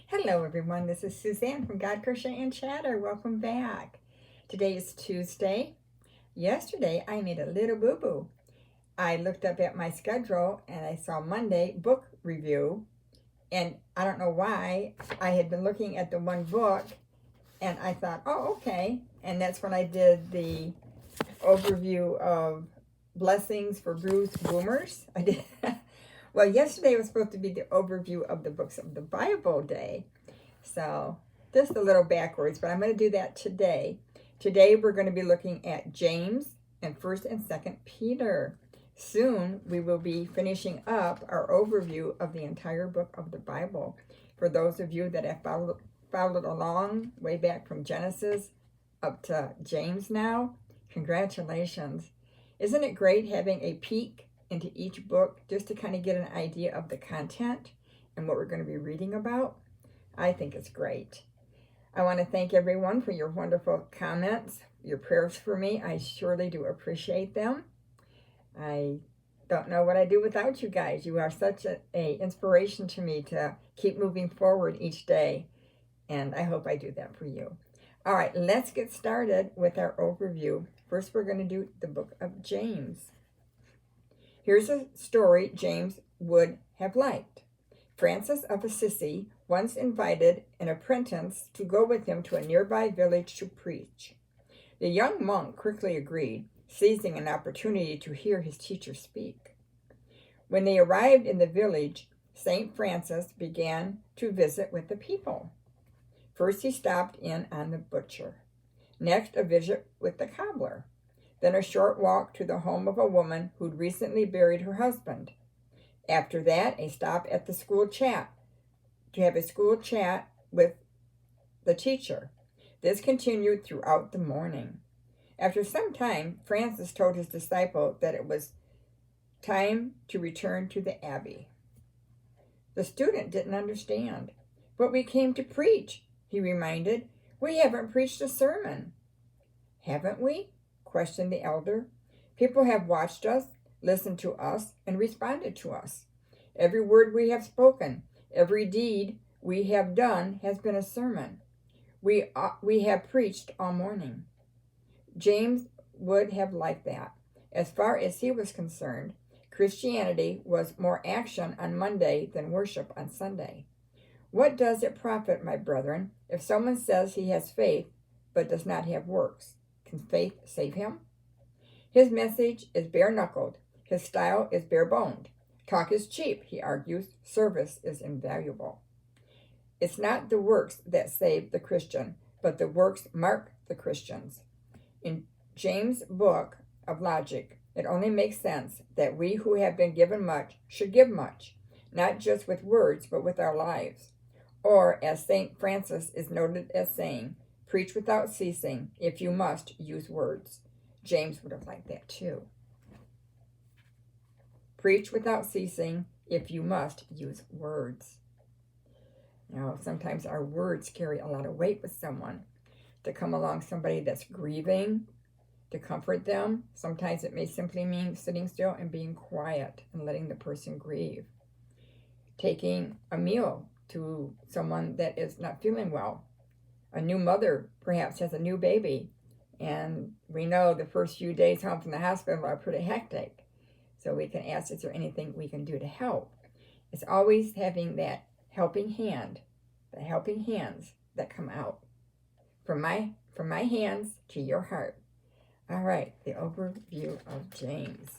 Hello everyone, this is Suzanne from God Crochet and Chatter. Welcome back. Today is Tuesday. Yesterday I made a little boo-boo. I looked up at my schedule and I saw Monday book review, and I don't know why I had been looking at the one book and I thought, oh okay, and that's when I did the overview of Blessings for Bruised Boomers. I did. Well, yesterday was supposed to be the overview of the books of the Bible day. So just a little backwards, but I'm going to do that today. Today we're going to be looking at James and 1st and 2nd Peter. Soon we will be finishing up our overview of the entire book of the Bible. For those of you that have followed along way back from Genesis up to James now, congratulations. Isn't it great having a peek into each book just to kind of get an idea of the content and what we're going to be reading about? I think it's great. I want to thank everyone for your wonderful comments, your prayers for me. I surely do appreciate them. I don't know what I'd do without you guys. You are such a inspiration to me to keep moving forward each day, and I hope I do that for you. All right, let's get started with our overview. First, we're going to do the book of James. Here's a story James would have liked. Francis of Assisi once invited an apprentice to go with him to a nearby village to preach. The young monk quickly agreed, seizing an opportunity to hear his teacher speak. When they arrived in the village, St. Francis began to visit with the people. First, he stopped in on the butcher. Next, a visit with the cobbler. Then a short walk to the home of a woman who'd recently buried her husband. After that, a stop at the school chat to have a school chat with the teacher. This continued throughout the morning. After some time, Francis told his disciple that it was time to return to the abbey. The student didn't understand. "But we came to preach," he reminded. "We haven't preached a sermon." "Haven't we?" questioned the elder. "People have watched us, listened to us, and responded to us. Every word we have spoken, every deed we have done has been a sermon. We have preached all morning." James would have liked that. As far as he was concerned, Christianity was more action on Monday than worship on Sunday. What does it profit, my brethren, if someone says he has faith but does not have works? Can faith save him? His message is bare-knuckled. His style is bare-boned. Talk is cheap, he argues. Service is invaluable. It's not the works that save the Christian, but the works mark the Christians. In James' book of logic, it only makes sense that we who have been given much should give much, not just with words, but with our lives. Or, as St. Francis is noted as saying, preach without ceasing. If you must, use words. James would have liked that too. Preach without ceasing. If you must, use words. Now, sometimes our words carry a lot of weight with someone. To come along somebody that's grieving, to comfort them, sometimes it may simply mean sitting still and being quiet and letting the person grieve. Taking a meal to someone that is not feeling well. A new mother perhaps has a new baby, and we know the first few days home from the hospital are pretty hectic. So we can ask, is there anything we can do to help? It's always having that helping hand, the helping hands that come out. From my hands to your heart. All right, the overview of James.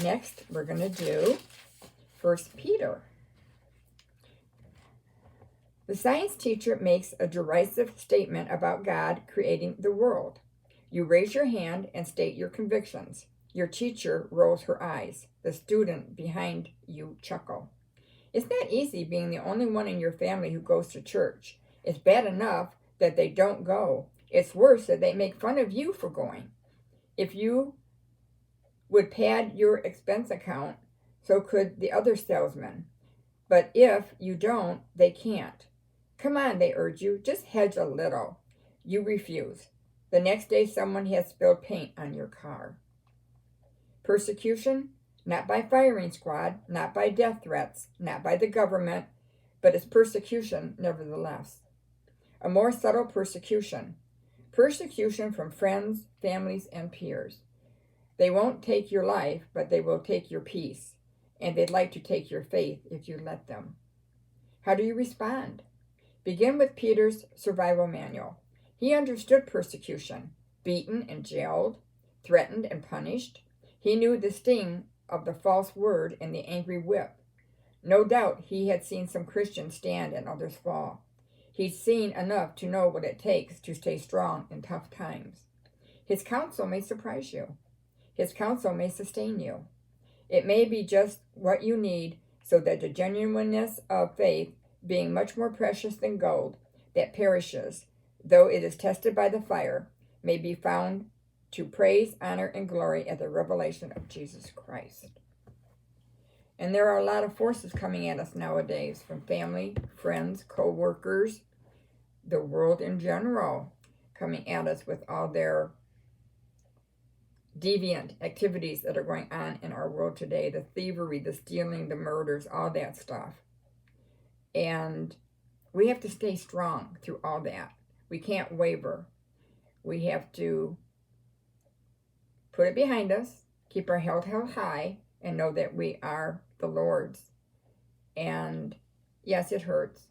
Next, we're going to do 1 Peter. The science teacher makes a derisive statement about God creating the world. You raise your hand and state your convictions. Your teacher rolls her eyes. The student behind you chuckle. It's not easy being the only one in your family who goes to church. It's bad enough that they don't go. It's worse that they make fun of you for going. If you would pad your expense account, so could the other salesman. But if you don't, they can't. Come on, they urge you, just hedge a little. You refuse. The next day, someone has spilled paint on your car. Persecution? Not by firing squad, not by death threats, not by the government, but it's persecution nevertheless. A more subtle persecution. Persecution from friends, families, and peers. They won't take your life, but they will take your peace, and they'd like to take your faith if you let them. How do you respond? Begin with Peter's survival manual. He understood persecution, beaten and jailed, threatened and punished. He knew the sting of the false word and the angry whip. No doubt he had seen some Christians stand and others fall. He'd seen enough to know what it takes to stay strong in tough times. His counsel may surprise you. His counsel may sustain you. It may be just what you need so that the genuineness of faith, being much more precious than gold that perishes, though it is tested by the fire, may be found to praise, honor, and glory at the revelation of Jesus Christ. And there are a lot of forces coming at us nowadays from family, friends, co-workers, the world in general, coming at us with all their deviant activities that are going on in our world today, the thievery, the stealing, the murders, all that stuff. And we have to stay strong through all that. We can't waver. We have to put it behind us, keep our head held high, and know that we are the Lord's. And yes, it hurts.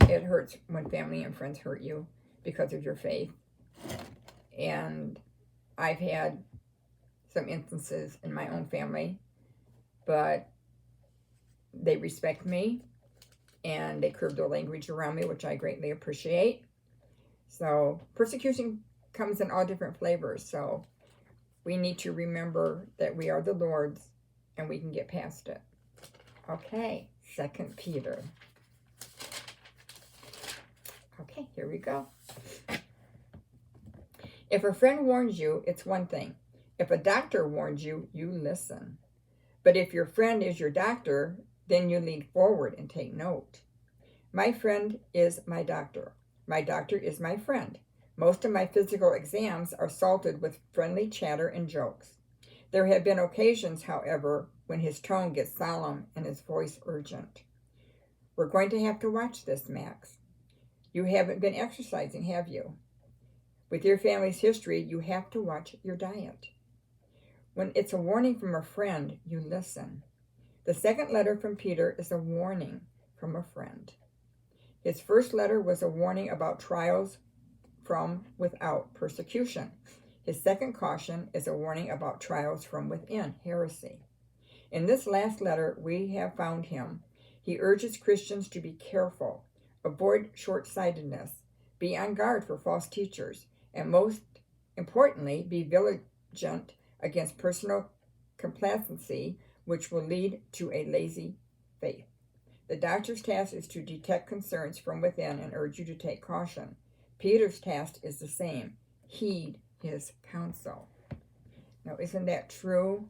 It hurts when family and friends hurt you because of your faith. And I've had some instances in my own family, but they respect me and they curb their language around me, which I greatly appreciate. So persecution comes in all different flavors. So we need to remember that we are the Lord's and we can get past it. Okay, 2 Peter. Okay, here we go. If a friend warns you, it's one thing. If a doctor warns you, you listen. But if your friend is your doctor, then you lean forward and take note. My friend is my doctor. My doctor is my friend. Most of my physical exams are salted with friendly chatter and jokes. There have been occasions, however, when his tone gets solemn and his voice urgent. We're going to have to watch this, Max. You haven't been exercising, have you? With your family's history, you have to watch your diet. When it's a warning from a friend, you listen. The second letter from Peter is a warning from a friend. His first letter was a warning about trials from without, persecution. His second caution is a warning about trials from within, heresy. In this last letter, we have found him. He urges Christians to be careful, avoid short-sightedness, be on guard for false teachers, and most importantly, be vigilant against personal complacency, which will lead to a lazy faith. The doctor's task is to detect concerns from within and urge you to take caution. Peter's task is the same. Heed his counsel. Now, isn't that true?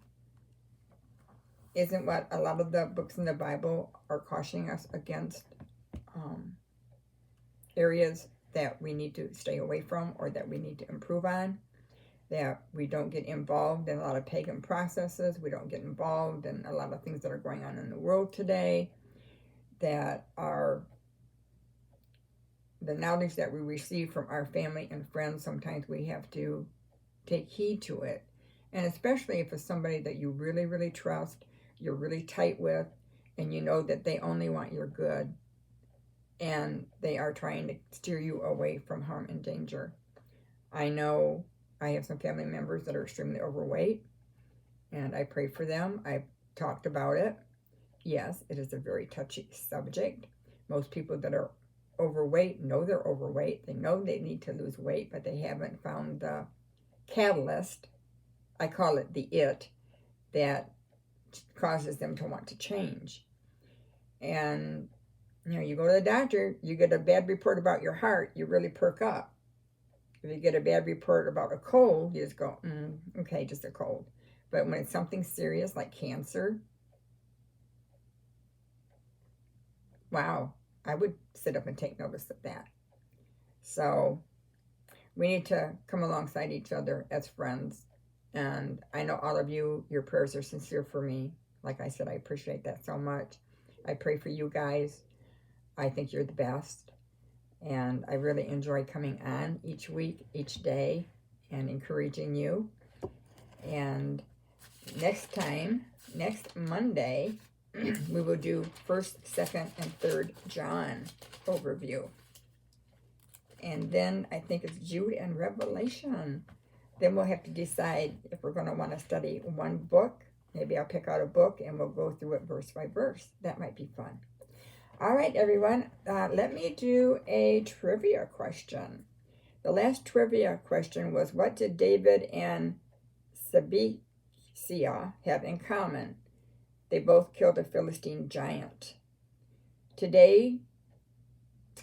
Isn't what a lot of the books in the Bible are cautioning us against areas that we need to stay away from or that we need to improve on? That we don't get involved in a lot of pagan processes. We don't get involved in a lot of things that are going on in the world today that are the knowledge that we receive from our family and friends. Sometimes we have to take heed to it. And especially if it's somebody that you really, really trust, you're really tight with, and you know that they only want your good and they are trying to steer you away from harm and danger. I know I have some family members that are extremely overweight, and I pray for them. I've talked about it. Yes, it is a very touchy subject. Most people that are overweight know they're overweight. They know they need to lose weight, but they haven't found the catalyst, I call it the it, that causes them to want to change. And, you go to the doctor, you get a bad report about your heart, you really perk up. If you get a bad report about a cold, you just go, okay, just a cold. But when it's something serious like cancer, wow, I would sit up and take notice of that. So we need to come alongside each other as friends. And I know all of you, your prayers are sincere for me. Like I said, I appreciate that so much. I pray for you guys. I think you're the best. And I really enjoy coming on each week, each day, and encouraging you. And next Monday, we will do 1st, 2nd, and 3rd John overview. And then I think it's Jude and Revelation. Then we'll have to decide if we're going to want to study one book. Maybe I'll pick out a book and we'll go through it verse by verse. That might be fun. All right, everyone. Let me do a trivia question. The last trivia question was, what did David and Sabicia have in common? They both killed a Philistine giant. Today's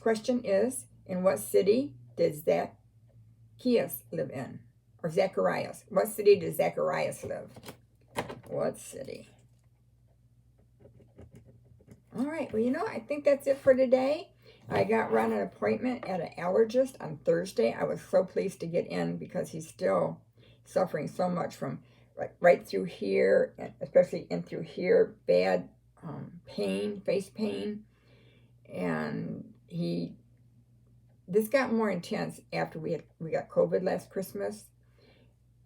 question is, in what city did Zacchaeus live in? Or Zacharias. What city did Zacharias live? What city? All right, well, I think that's it for today. I got Ron an appointment at an allergist on Thursday. I was so pleased to get in because he's still suffering so much from right through here, especially in through here, bad pain, face pain. And this got more intense after we got COVID last Christmas.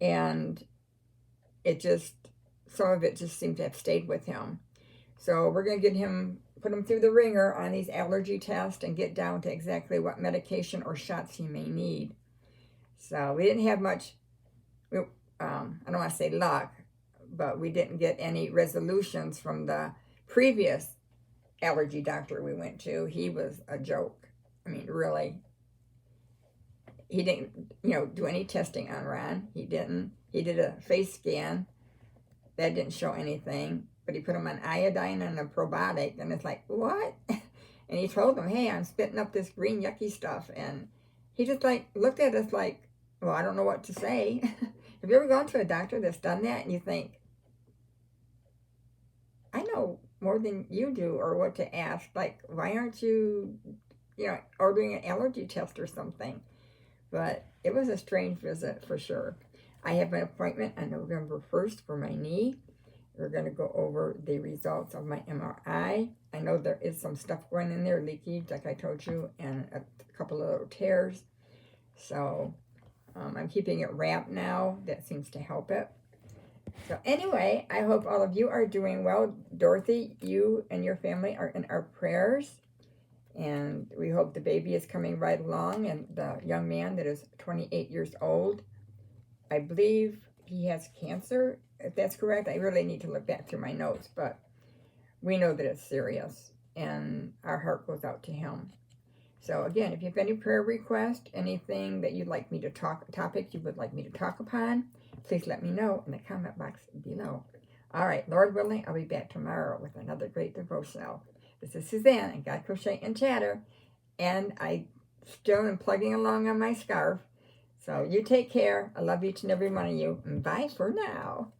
And some of it just seemed to have stayed with him. So we're going to put him through the ringer on these allergy tests and get down to exactly what medication or shots he may need. So we didn't have much, I don't want to say luck, but we didn't get any resolutions from the previous allergy doctor we went to. He was a joke. I mean, really. He didn't, do any testing on Ron. He didn't. He did a face scan. That didn't show anything. But he put him on iodine and a probiotic. And it's like, what? And he told him, hey, I'm spitting up this green yucky stuff. And he just looked at us like, well, I don't know what to say. Have you ever gone to a doctor that's done that? And you think, I know more than you do or what to ask. Like, why aren't you, ordering an allergy test or something? But it was a strange visit for sure. I have an appointment on November 1st for my knee. We're going to go over the results of my MRI. I know there is some stuff going in there, leakage, like I told you, and a couple of little tears. So I'm keeping it wrapped now. That seems to help it. So anyway, I hope all of you are doing well. Dorothy, you and your family are in our prayers. And we hope the baby is coming right along. And the young man that is 28 years old, I believe he has cancer. If that's correct, I really need to look back through my notes. But we know that it's serious. And our heart goes out to him. So again, if you have any prayer requests, anything that you'd like me to topic you would like me to talk upon, please let me know in the comment box below. All right, Lord willing, I'll be back tomorrow with another great devotional. This is Suzanne and God Crochet and Chatter, and I still am plugging along on my scarf. So you take care. I love each and every one of you, and bye for now.